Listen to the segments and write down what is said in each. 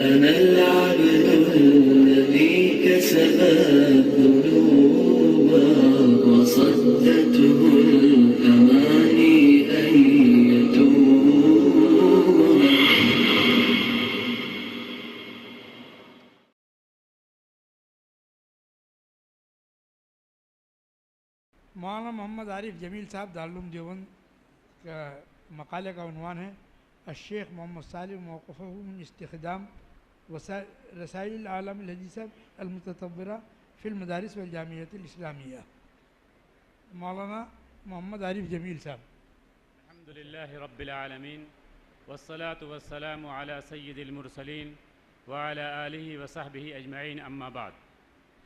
أنا العبد الذي كسب الذنوب وصدته الأماني أن يتوب. मौलाना मोहम्मद आरिफ जमील साहब दारुल देवबंद का मकाले का उन्वान है अशेख मोहम्मद सालिम मौक़िफ़ुहु मिन इस्तिख़दाम रसाइल आलम हदीसा अलमुततव्विरा फ़िल मदारिस वल जामियातिल इस्लामिया। मौलाना मोहम्मद आरिफ जमील साहब। अल्हम्दुलिल्लाहि रब्बिल आलमीन वस्सलातु वस्सलामु अला सय्यिदिल मुरसलीन व अला आलिहि व सहबिहि अजमईन अम्मा बाद।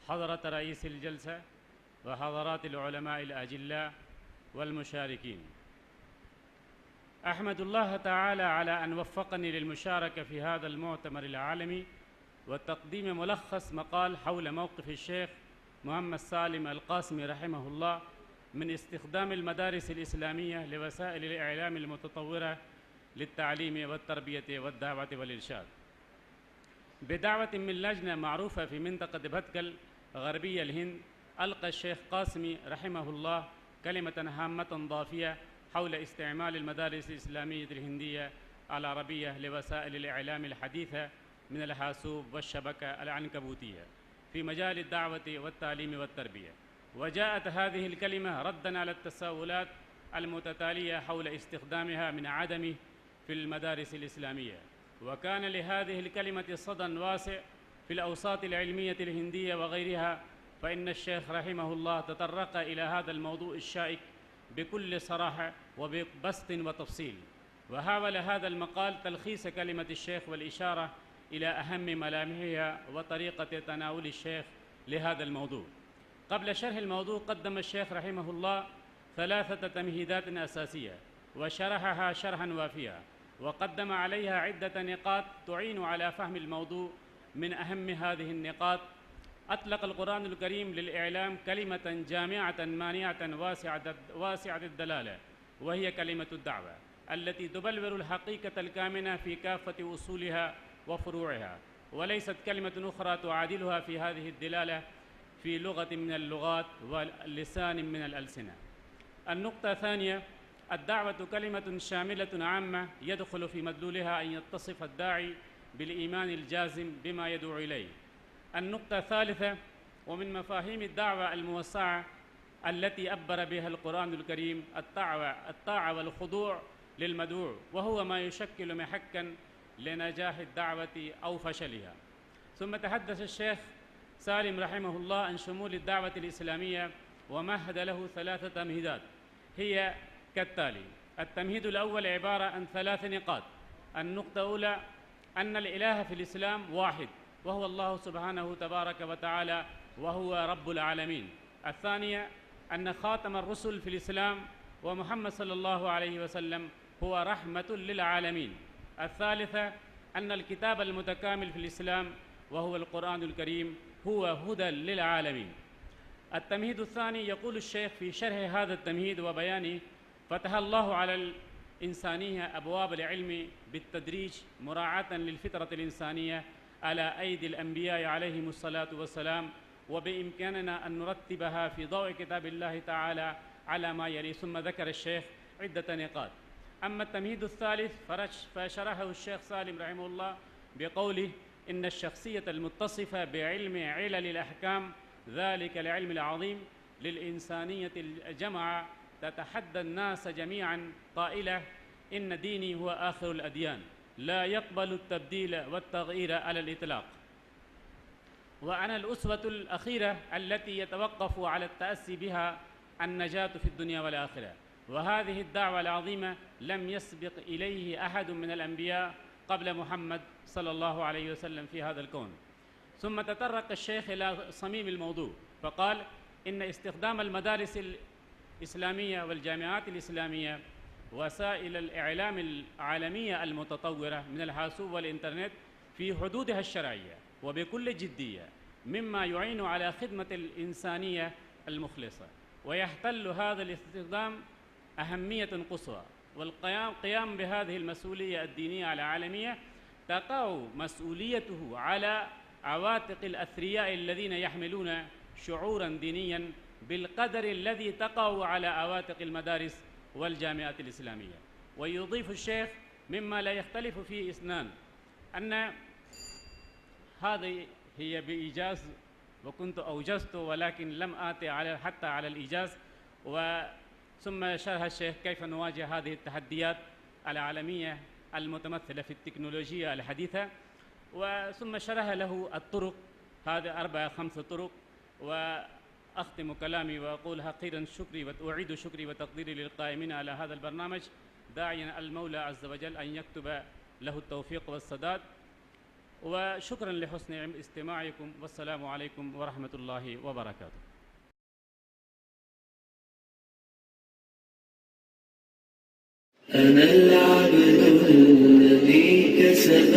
हज़रत रईसिल जलसा व हज़रातिल उलमाइल अजिल्ला वल मुशारिकीन, अहमदुल्लाह तआला अला अन वफ़्फ़क़नी लिल मुशारका फ़ी हाज़ल मुअतमरिल आलमी व तक़दीम मुलख़्ख़स मक़ाल हौल मौक़िफ़ शेख मोहम्मद सालिम अल क़ासिमी रहमहुल्लाह मिन इस्तिख़दामिल मदारिसिल इस्लामिय्या लिवसाइलिल इअलामिल मुततव्विरा लित्तालीम वत्तरबियत वद्दाअवत वल इरशाद बिदाअवत मिन लजना मारूफ़ा फ़ी मिंतक़त भटकल ग़रबिय्यल हिंद अलक़ा शेख क़ासिमी रहमहुल्लाह कलिमतन हाम्मतन ज़ाफ़िया हौल इस्तिअमालिल मदारिसिल इस्लामिय्यतिल हिंदिया अला अरबिय्या लिवसाइलिल इअलामिल हदीसा मिनल हासूब वश्शबका अल अनकबूतिया फ़ी मजालिद दाअवत वत्तालीम वत्तरबिया। वजाअत हाज़िहिल कलिमा रद्दन अला तसाउलात अलमुततालिया हौल इस्तिख़दामिहा मिन अदमिही फ़िल मदारिसिल इस्लामिय्या। वकान लिहाज़िहिल कलिमति सदन वासिअ फ़िल अवसातिल इल्मिय्यतिल हिंदिया व गैरिहा फ़इन्न शेख रहमहुल्लाह ततर्रक़ इला हाज़ल मौज़ूअ अश-शाइक बिकुल्ल सराहा व बिबस्तिन व तफ़सील व हावल हाज़ल मक़ाल तलख़ीस कलिमत शेख वल इशारा इला अहम्म मलामिहिहा व तरीक़त तनावुल शेख लिहाज़ल मौज़ूअ। क़ब्ल शरहिल मौज़ूअ क़द्दम शेख रहमहुल्लाह थलाथत तमहीदात असासिया व शरहहा शरहन वाफ़िया व क़द्दम अलैहा इद्दत निक़ात तुईनु अला फ़हमिल मौज़ूअ। मिन अहम्म हाज़िहिन निक़ात अतलक़ल क़ुरआनुल करीम लिल इअलाम कलिमतन जामिअतन मानिअतन वासिअतद दलाला व हिय कलिमतुद दाअवा अल्लती तुबल्वरुल हक़ीक़तल कामिना फ़ी काफ़्फ़ति उसूलिहा व फ़ुरूइहा व लैसत कलिमतुन उख़रा तुआदिलुहा फ़ी हाज़िहिद दिलाला फ़ी लुग़तिन मिनल लुग़ात व लिसानिन मिनल अलसिना। अन्नुक़्ता अ-सानिया अद-दाअवतु कलिमतुन शामिलतुन आम्मा यदख़ुलु फ़ी मदलूलिहा अन यत्तसिफ़ अद-दाई बिल ईमानिल जाज़िम बिमा यद'ू इलैहि। النقطة الثالثة ومن مفاهيم الدعوة الموسعة التي أبر بها القرآن الكريم الطاعة والخضوع للمدعو وهو ما يشكل محكا لنجاح الدعوة أو فشلها. ثم تحدث الشيخ سالم رحمه الله عن شمول الدعوة الإسلامية ومهد له ثلاثة تمهيدات هي كالتالي. التمهيد الأول عبارة عن 3 نقاط. النقطة الأولى أن الإله في الإسلام واحد وهو الله سبحانه تبارك وتعالى وهو رب العالمين. الثانية أن خاتم الرسل في الإسلام ومحمد صلى الله عليه وسلم هو رحمة للعالمين. الثالثة أن الكتاب المتكامل في الإسلام وهو القرآن الكريم هو هدى للعالمين. التمهيد الثاني يقول الشيخ في شرح هذا التمهيد وبيانه: فتح الله على الإنسانية أبواب العلم بالتدريج مراعاة للفطرة الإنسانية على أيدي الأنبياء عليهم الصلاة والسلام، وبإمكاننا أن نرتبها في ضوء كتاب الله تعالى على ما يلي. ثم ذكر الشيخ عدة نقاط. أما التمهيد الثالث فشرحه الشيخ سالم رحمه الله بقوله: إن الشخصية المتصفة بعلم علل الأحكام ذلك العلم العظيم للإنسانية الجماعة تتحدى الناس جميعا قائلة: إن ديني هو آخر الأديان لا يقبل التبديل والتغيير على الإطلاق، وأنا الأسوة الأخيرة التي يتوقف على التأسي بها النجاة في الدنيا والآخرة. وهذه الدعوة العظيمة لم يسبق إليه أحد من الأنبياء قبل محمد صلى الله عليه وسلم في هذا الكون. ثم تطرق الشيخ إلى صميم الموضوع فقال: إن استخدام المدارس الإسلامية والجامعات الإسلامية وسائل الإعلام العالمية المتطورة من الحاسوب والإنترنت في حدودها الشرعية وبكل جدية مما يعين على خدمة الإنسانية المخلصة، ويحتل هذا الاستخدام أهمية قصوى. والقيام بهذه المسؤولية الدينية العالمية تقع مسؤوليته على عواتق الأثرياء الذين يحملون شعورا دينيا بالقدر الذي تقع على عواتق المدارس والجامعات الإسلامية. ويضيف الشيخ مما لا يختلف فيه اثنان أن هذه هي بإيجاز، وكنت أوجزت ولكن لم آتي حتى على الإيجاز. ثم شرح الشيخ كيف نواجه هذه التحديات العالمية المتمثلة في التكنولوجيا الحديثة، ثم شرح له الطرق، هذه 4-5 طرق. وأختم كلامي وأقول أخيرا شكري وأعيد شكري وتقديري للقائمين على هذا البرنامج، داعيا المولى عز وجل أن يكتب له التوفيق والسداد. وشكرا لحسن استماعكم، والسلام عليكم ورحمة الله وبركاته. أنا العبد الذي كسب